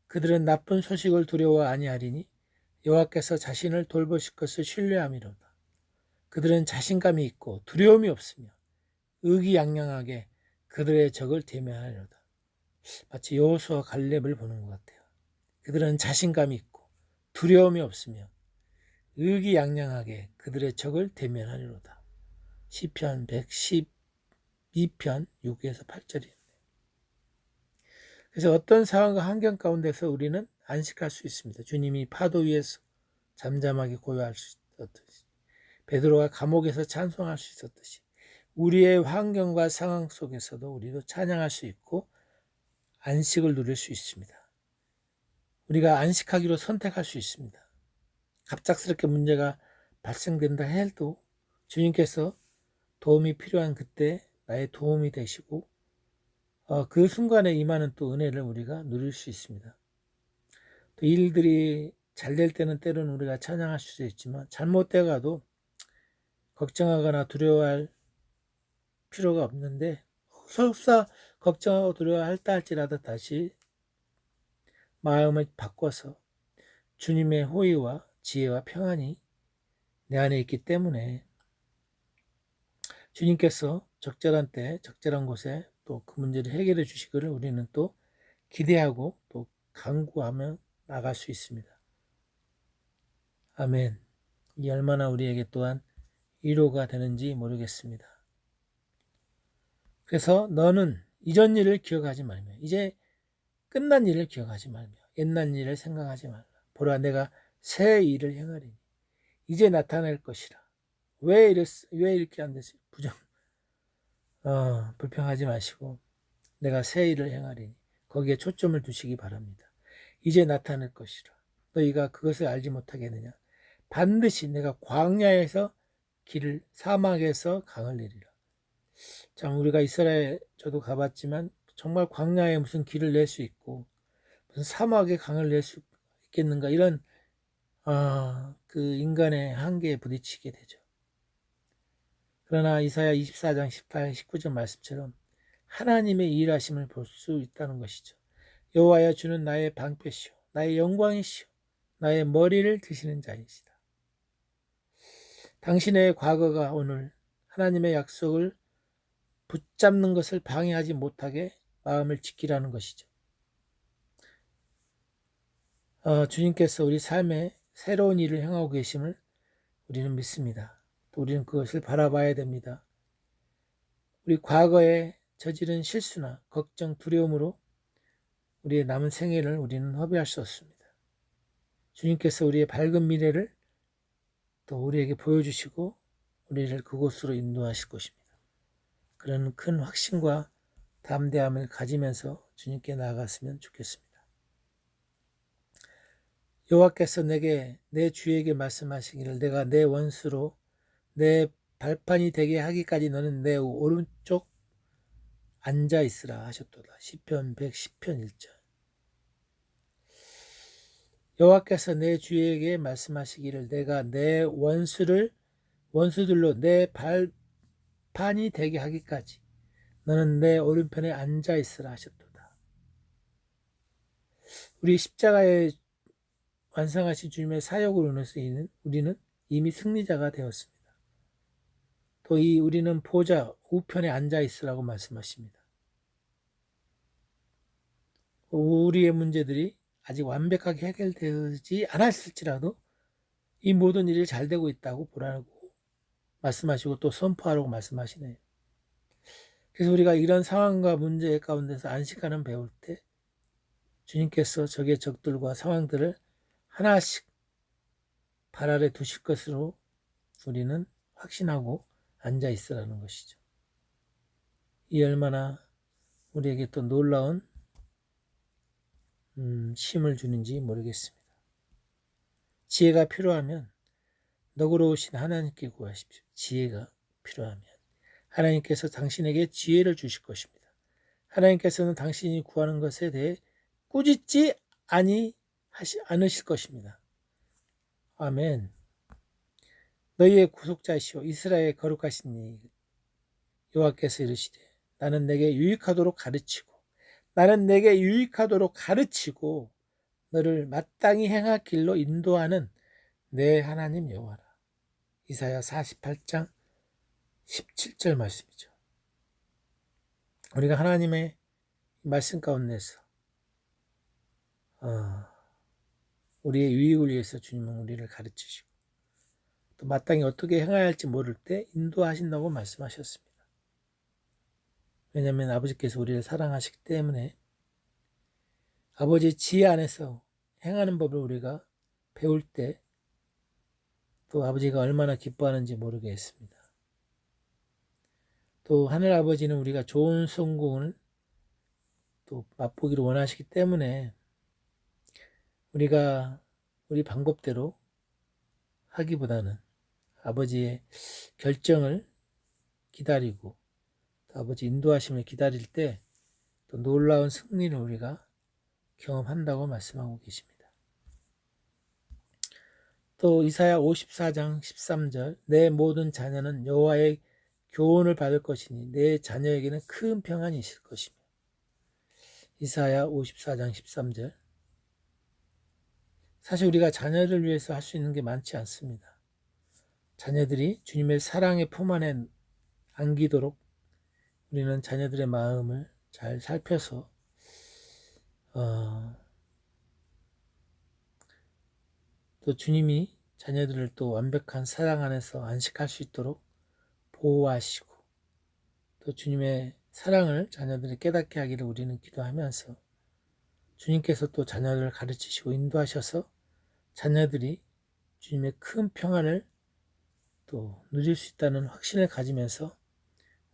Speaker 1: 그들은 나쁜 소식을 두려워 아니하리니 여호와께서 자신을 돌보실 것을 신뢰함이로다. 그들은 자신감이 있고 두려움이 없으며 의기양양하게 그들의 적을 대면하리로다. 마치 여호수아 갈렙을 보는 것 같아요. 그들은 자신감이 있고 두려움이 없으며 의기양양하게 그들의 적을 대면하리로다. 시편 112편 6에서 8절이에요. 그래서 어떤 상황과 환경 가운데서 우리는 안식할 수 있습니다. 주님이 파도 위에서 잠잠하게 고요할 수 있었듯이 베드로가 감옥에서 찬송할 수 있었듯이 우리의 환경과 상황 속에서도 우리도 찬양할 수 있고 안식을 누릴 수 있습니다. 우리가 안식하기로 선택할 수 있습니다. 갑작스럽게 문제가 발생된다 해도 주님께서 도움이 필요한 그때 나의 도움이 되시고 그 순간에 임하는 또 은혜를 우리가 누릴 수 있습니다. 또 일들이 잘 될 때는 때로는 우리가 찬양할 수도 있지만 잘못되가도 걱정하거나 두려워할 필요가 없는데 설사 걱정하고 두려워할다 할지라도 다시 마음을 바꿔서 주님의 호의와 지혜와 평안이 내 안에 있기 때문에 주님께서 적절한 때 적절한 곳에 또 그 문제를 해결해 주시기를 우리는 또 기대하고 또 간구하며 나갈 수 있습니다. 아멘. 이 얼마나 우리에게 또한 위로가 되는지 모르겠습니다. 그래서 너는 이전 일을 기억하지 말며 이제 끝난 일을 기억하지 말며 옛날 일을 생각하지 말라. 보라 내가 새 일을 행하리니 이제 나타날 것이라. 왜 이렇게 안 됐어요? 불평하지 마시고 내가 새 일을 행하리니 거기에 초점을 두시기 바랍니다. 이제 나타날 것이라. 너희가 그것을 알지 못하겠느냐? 반드시 내가 광야에서 길을 사막에서 강을 내리라. 참 우리가 이스라엘 저도 가봤지만 정말 광야에 무슨 길을 낼 수 있고 무슨 사막에 강을 낼 수 있겠는가 이런 그 인간의 한계에 부딪히게 되죠. 그러나 이사야 24장 18, 19절 말씀처럼 하나님의 일하심을 볼 수 있다는 것이죠. 여호와여 주는 나의 방패시오 나의 영광이시오 나의 머리를 드시는 자이시다. 당신의 과거가 오늘 하나님의 약속을 붙잡는 것을 방해하지 못하게 마음을 지키라는 것이죠. 주님께서 우리 삶에 새로운 일을 행하고 계심을 우리는 믿습니다. 또 우리는 그것을 바라봐야 됩니다. 우리 과거에 저지른 실수나 걱정, 두려움으로 우리의 남은 생애를 우리는 허비할 수 없습니다. 주님께서 우리의 밝은 미래를 또 우리에게 보여주시고 우리를 그곳으로 인도하실 것입니다. 그런 큰 확신과 담대함을 가지면서 주님께 나아갔으면 좋겠습니다. 여호와께서 내게 내 주에게 말씀하시기를 내가 내 원수로 내 발판이 되게 하기까지 너는 내 오른쪽 앉아 있으라 하셨도다. 시편 110편 1절. 여호와께서 내 주에게 말씀하시기를 내가 내 원수들로 내 발판이 되게 하기까지 너는 내 오른편에 앉아 있으라 하셨도다. 우리 십자가에 완성하신 주님의 사역으로 인해서 우리는 이미 승리자가 되었습니다. 또 우리는 보좌 우편에 앉아 있으라고 말씀하십니다. 우리의 문제들이 아직 완벽하게 해결되지 않았을지라도 이 모든 일이 잘 되고 있다고 보라고 말씀하시고 또 선포하라고 말씀하시네요. 그래서 우리가 이런 상황과 문제 가운데서 안식하는 배울 때 주님께서 적의 적들과 상황들을 하나씩 발 아래 두실 것으로 우리는 확신하고 앉아 있으라는 것이죠. 이 얼마나 우리에게 또 놀라운 힘을 주는지 모르겠습니다. 지혜가 필요하면 너그러우신 하나님께 구하십시오. 지혜가 필요하면 하나님께서 당신에게 지혜를 주실 것입니다. 하나님께서는 당신이 구하는 것에 대해 꾸짖지 않으실 것입니다. 아멘. 너희의 구속자시오 이스라엘의 거룩하신 이 여호와께서 이르시되 나는 내게 유익하도록 가르치고 너를 마땅히 행할 길로 인도하는 내 하나님 여호와라. 이사야 48장 17절 말씀이죠. 우리가 하나님의 말씀 가운데서 우리의 유익을 위해서 주님은 우리를 가르치시고 또 마땅히 어떻게 행해야 할지 모를 때 인도하신다고 말씀하셨습니다. 왜냐하면 아버지께서 우리를 사랑하시기 때문에 아버지의 지혜 안에서 행하는 법을 우리가 배울 때 또 아버지가 얼마나 기뻐하는지 모르겠습니다. 또 하늘 아버지는 우리가 좋은 성공을 또 맛보기를 원하시기 때문에 우리가 우리 방법대로 하기보다는 아버지의 결정을 기다리고 또 아버지 인도하심을 기다릴 때 또 놀라운 승리를 우리가 경험한다고 말씀하고 계십니다. 또 이사야 54장 13절 내 모든 자녀는 여호와의 교훈을 받을 것이니 내 자녀에게는 큰 평안이 있을 것이며 이사야 54장 13절 사실 우리가 자녀를 위해서 할 수 있는 게 많지 않습니다. 자녀들이 주님의 사랑의 품 안에 안기도록 우리는 자녀들의 마음을 잘 살펴서 또 주님이 자녀들을 또 완벽한 사랑 안에서 안식할 수 있도록 보호하시고 또 주님의 사랑을 자녀들이 깨닫게 하기를 우리는 기도하면서 주님께서 또 자녀들을 가르치시고 인도하셔서 자녀들이 주님의 큰 평안을 또 누릴 수 있다는 확신을 가지면서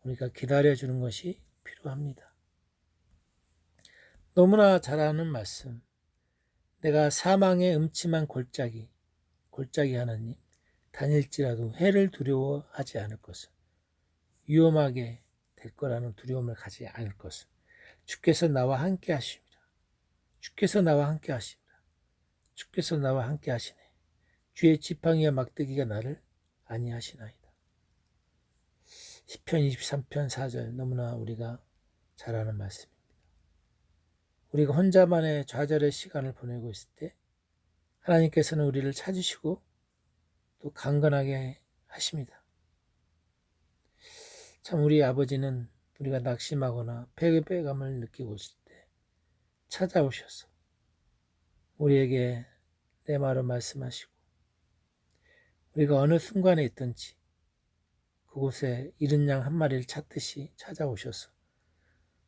Speaker 1: 우리가 기다려주는 것이 필요합니다. 너무나 잘 아는 말씀, 내가 사망의 음침한 골짜기 하나님 다닐지라도 해를 두려워하지 않을 것을 위험하게 될 거라는 두려움을 가지지 않을 것을 주께서 나와 함께 하십니다. 주께서 나와 함께 하십니다. 주께서 나와 함께 하시네. 주의 지팡이와 막대기가 나를 안위하시나이다. 시편 23편 4절 너무나 우리가 잘 아는 말씀입니다. 우리가 혼자만의 좌절의 시간을 보내고 있을 때 하나님께서는 우리를 찾으시고 또 강건하게 하십니다. 참 우리 아버지는 우리가 낙심하거나 패배감을 느끼고 있을 때 찾아오셔서 우리에게 내 말을 말씀하시고 우리가 어느 순간에 있든지 그곳에 잃은 양 한 마리를 찾듯이 찾아오셔서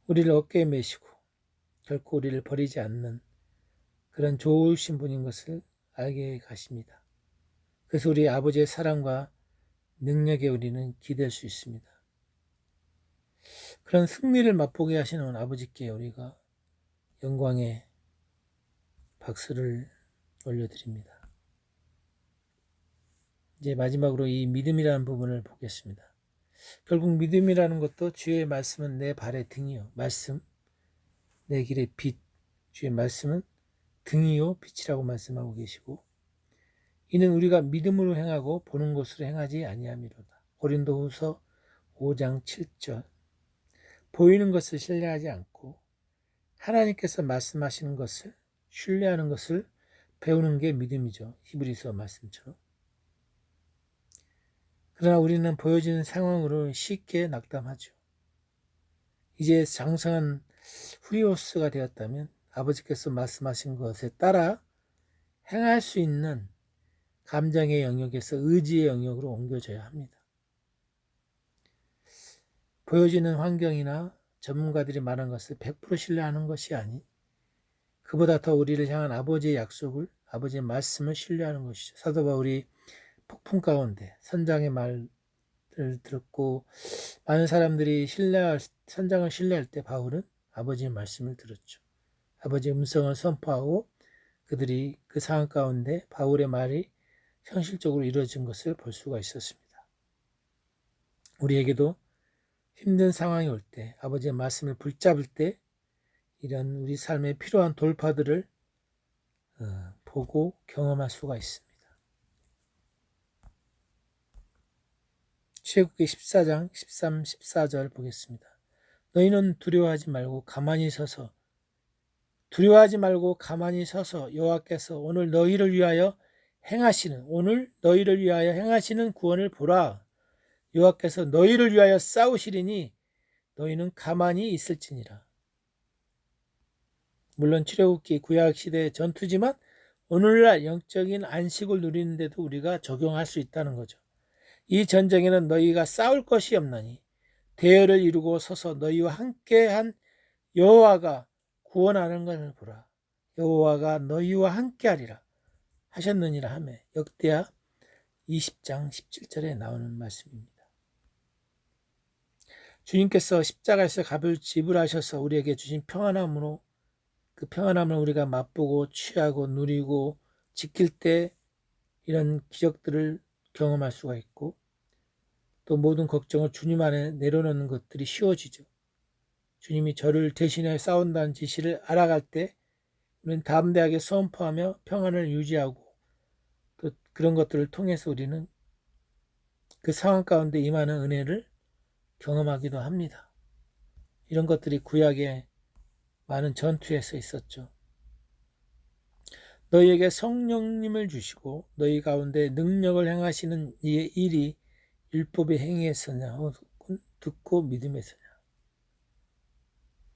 Speaker 1: 우리를 어깨에 메시고 결코 우리를 버리지 않는 그런 좋으신 분인 것을 알게 가십니다. 그래서 우리 아버지의 사랑과 능력에 우리는 기댈 수 있습니다. 그런 승리를 맛보게 하시는 아버지께 우리가 영광의 박수를 올려드립니다. 이제 마지막으로 이 믿음이라는 부분을 보겠습니다. 결국 믿음이라는 것도 주의 말씀은 내 발의 등이요. 말씀, 내 길의 빛. 주의 말씀은 등이요 빛이라고 말씀하고 계시고 이는 우리가 믿음으로 행하고 보는 것으로 행하지 아니함이로다. 고린도후서 5장 7절 보이는 것을 신뢰하지 않고 하나님께서 말씀하시는 것을 신뢰하는 것을 배우는 게 믿음이죠. 히브리서 말씀처럼. 그러나 우리는 보여지는 상황으로 쉽게 낙담하죠. 이제 장성한 후리오스가 되었다면 아버지께서 말씀하신 것에 따라 행할 수 있는 감정의 영역에서 의지의 영역으로 옮겨져야 합니다. 보여지는 환경이나 전문가들이 말한 것을 100% 신뢰하는 것이 아닌 그보다 더 우리를 향한 아버지의 약속을 아버지의 말씀을 신뢰하는 것이죠. 사도 바울이 폭풍 가운데 선장의 말을 듣고 많은 사람들이 선장을 신뢰할 때 바울은 아버지의 말씀을 들었죠. 아버지의 음성을 선포하고 그들이 그 상황 가운데 바울의 말이 현실적으로 이루어진 것을 볼 수가 있었습니다. 우리에게도 힘든 상황이 올 때 아버지의 말씀을 붙잡을 때 이런 우리 삶에 필요한 돌파들을 보고 경험할 수가 있습니다. 출애굽기 14장 13, 14절 보겠습니다. 너희는 두려워하지 말고 가만히 서서 여호와께서 오늘 너희를 위하여 행하시는 구원을 보라. 여호와께서 너희를 위하여 싸우시리니 너희는 가만히 있을지니라. 물론 출애굽기 구약 시대의 전투지만 오늘날 영적인 안식을 누리는데도 우리가 적용할 수 있다는 거죠. 이 전쟁에는 너희가 싸울 것이 없나니 대열을 이루고 서서 너희와 함께한 여호와가 구원하는 것을 보라. 여호와가 너희와 함께하리라 하셨느니라 하며 역대하 20장 17절에 나오는 말씀입니다. 주님께서 십자가에서 값을 지불하셔서 우리에게 주신 평안함으로 그 평안함을 우리가 맛보고 취하고 누리고 지킬 때 이런 기적들을 경험할 수가 있고 또 모든 걱정을 주님 안에 내려놓는 것들이 쉬워지죠. 주님이 저를 대신해 싸운다는 지시를 알아갈 때 우리는 담대하게 선포하며 평안을 유지하고 또 그런 것들을 통해서 우리는 그 상황 가운데 임하는 은혜를 경험하기도 합니다. 이런 것들이 구약의 많은 전투에서 있었죠. 너희에게 성령님을 주시고 너희 가운데 능력을 행하시는 이의 일이 율법의 행위에서냐 혹은 듣고 믿음에서냐.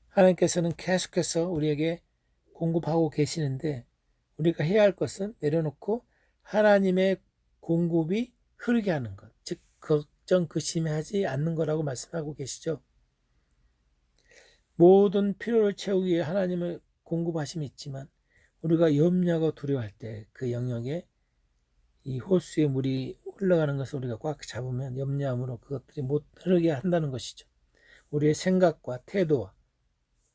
Speaker 1: 하나님께서는 계속해서 우리에게 공급하고 계시는데 우리가 해야 할 것은 내려놓고 하나님의 공급이 흐르게 하는 것, 즉 걱정 근심하지 않는 거라고 말씀하고 계시죠. 모든 필요를 채우기 위해 하나님의 공급하심이 있지만 우리가 염려하고 두려워할 때 그 영역에 이 호수의 물이 흘러가는 것을 우리가 꽉 잡으면 염려함으로 그것들이 못 흐르게 한다는 것이죠. 우리의 생각과 태도와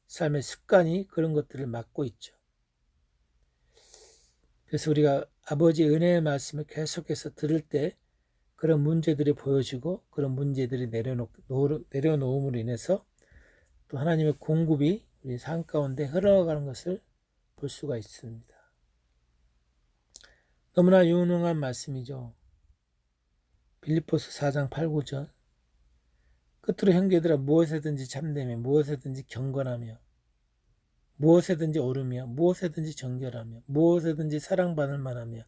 Speaker 1: 삶의 습관이 그런 것들을 막고 있죠. 그래서 우리가 아버지의 은혜의 말씀을 계속해서 들을 때 그런 문제들이 보여지고 그런 문제들이 내려놓음으로 인해서 또 하나님의 공급이 우리 삶 가운데 흘러가는 것을 볼 수가 있습니다. 너무나 유능한 말씀이죠. 빌립보서 4장 8, 9절 끝으로 형제들아 무엇에든지 참되며 무엇에든지 경건하며 무엇에든지 오르며 무엇에든지 정결하며 무엇에든지 사랑받을 만하며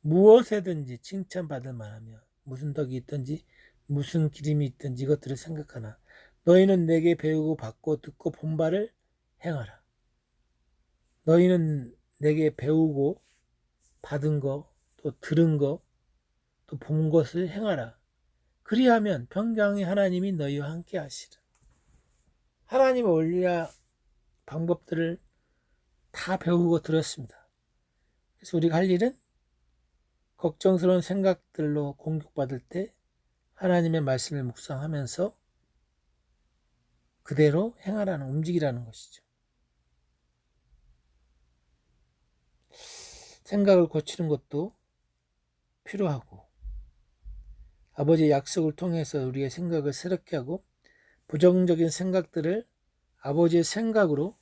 Speaker 1: 무엇에든지 칭찬받을 만하며 무슨 덕이 있든지 무슨 기림이 있든지 이것들을 생각하나 너희는 내게 배우고 받고 듣고 본 바를 행하라. 너희는 내게 배우고 받은 거 또 들은 거 또 본 것을 행하라. 그리하면 평강의 하나님이 너희와 함께 하시라. 하나님의 원리와 방법들을 다 배우고 들었습니다. 그래서 우리가 할 일은 걱정스러운 생각들로 공격받을 때 하나님의 말씀을 묵상하면서 그대로 행하라는 움직이라는 것이죠. 생각을 고치는 것도 필요하고 아버지의 약속을 통해서 우리의 생각을 새롭게 하고 부정적인 생각들을 아버지의 생각으로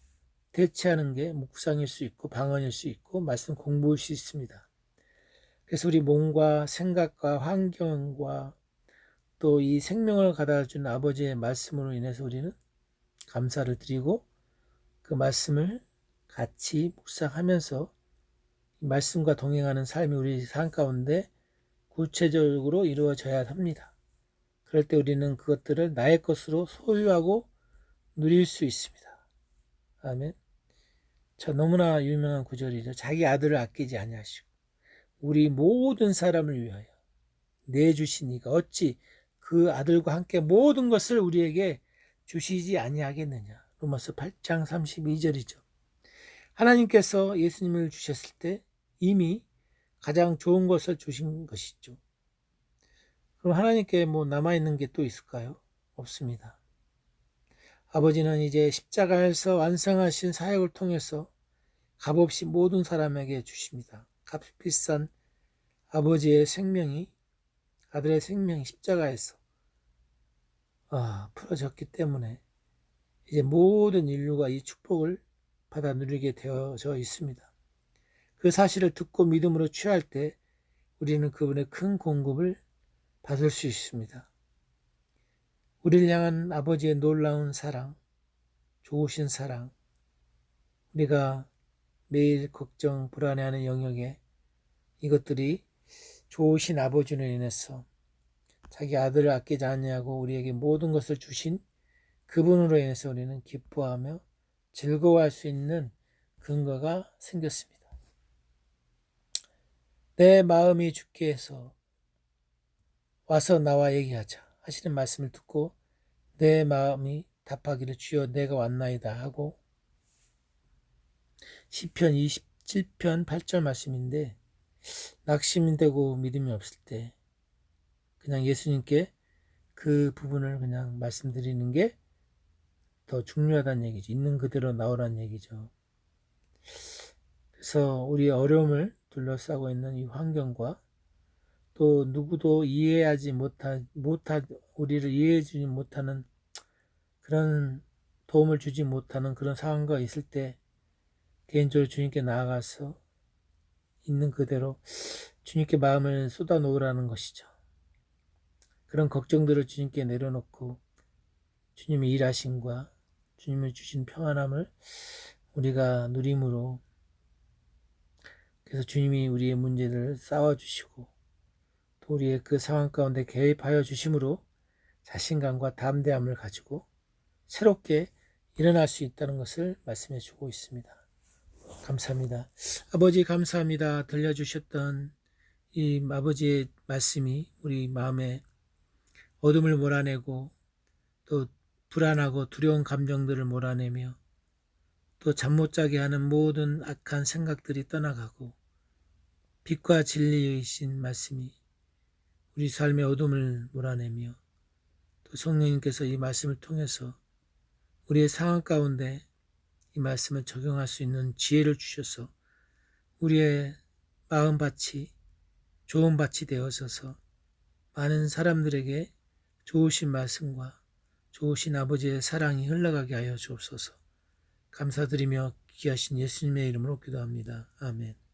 Speaker 1: 대체하는 게 묵상일 수 있고 방언일 수 있고 말씀 공부일 수 있습니다. 그래서 우리 몸과 생각과 환경과 또 이 생명을 가다준 아버지의 말씀으로 인해서 우리는 감사를 드리고 그 말씀을 같이 묵상하면서 말씀과 동행하는 삶이 우리 삶 가운데 구체적으로 이루어져야 합니다. 그럴 때 우리는 그것들을 나의 것으로 소유하고 누릴 수 있습니다. 아멘. 저 너무나 유명한 구절이죠. 자기 아들을 아끼지 아니하시고 우리 모든 사람을 위하여 내주시니까 어찌 그 아들과 함께 모든 것을 우리에게 주시지 아니하겠느냐. 로마서 8장 32절이죠. 하나님께서 예수님을 주셨을 때 이미 가장 좋은 것을 주신 것이죠. 그럼 하나님께 뭐 남아있는 게 또 있을까요? 없습니다. 아버지는 이제 십자가에서 완성하신 사역을 통해서 값없이 모든 사람에게 주십니다. 값비싼 아버지의 생명이 아들의 생명이 십자가에서 풀어졌기 때문에 이제 모든 인류가 이 축복을 받아 누리게 되어져 있습니다. 그 사실을 듣고 믿음으로 취할 때 우리는 그분의 큰 공급을 받을 수 있습니다. 우리를 향한 아버지의 놀라운 사랑, 좋으신 사랑, 우리가 매일 걱정, 불안해하는 영역에 이것들이 좋으신 아버지로 인해서 자기 아들을 아끼지 아니하고 우리에게 모든 것을 주신 그분으로 인해서 우리는 기뻐하며 즐거워할 수 있는 근거가 생겼습니다. 내 마음이 주께 해서 와서 나와 얘기하자 하시는 말씀을 듣고 내 마음이 답하기를 주여 내가 왔나이다 하고 시편 27편 8절 말씀인데 낙심이 되고 믿음이 없을 때 그냥 예수님께 그 부분을 그냥 말씀드리는 게 더 중요하다는 얘기죠. 있는 그대로 나오라는 얘기죠. 그래서 우리의 어려움을 둘러싸고 있는 이 환경과 또 누구도 이해하지 우리를 이해해주지 못하는 그런 도움을 주지 못하는 그런 상황과 있을 때 개인적으로 주님께 나아가서 있는 그대로 주님께 마음을 쏟아 놓으라는 것이죠. 그런 걱정들을 주님께 내려놓고 주님의 일하심과 주님의 주신 평안함을 우리가 누림으로, 그래서 주님이 우리의 문제를 쌓아주시고 또 우리의 그 상황 가운데 개입하여 주심으로 자신감과 담대함을 가지고 새롭게 일어날 수 있다는 것을 말씀해 주고 있습니다. 감사합니다. 아버지 감사합니다. 들려주셨던 이 아버지의 말씀이 우리 마음에 어둠을 몰아내고 또 불안하고 두려운 감정들을 몰아내며 또 잠 못 자게 하는 모든 악한 생각들이 떠나가고 빛과 진리이신 말씀이 우리 삶의 어둠을 몰아내며 또 성령님께서 이 말씀을 통해서 우리의 상황 가운데 이 말씀을 적용할 수 있는 지혜를 주셔서 우리의 마음밭이 좋은 밭이 되어서서 많은 사람들에게 좋으신 말씀과 좋으신 아버지의 사랑이 흘러가게 하여 주옵소서. 감사드리며 귀하신 예수님의 이름으로 기도합니다. 아멘.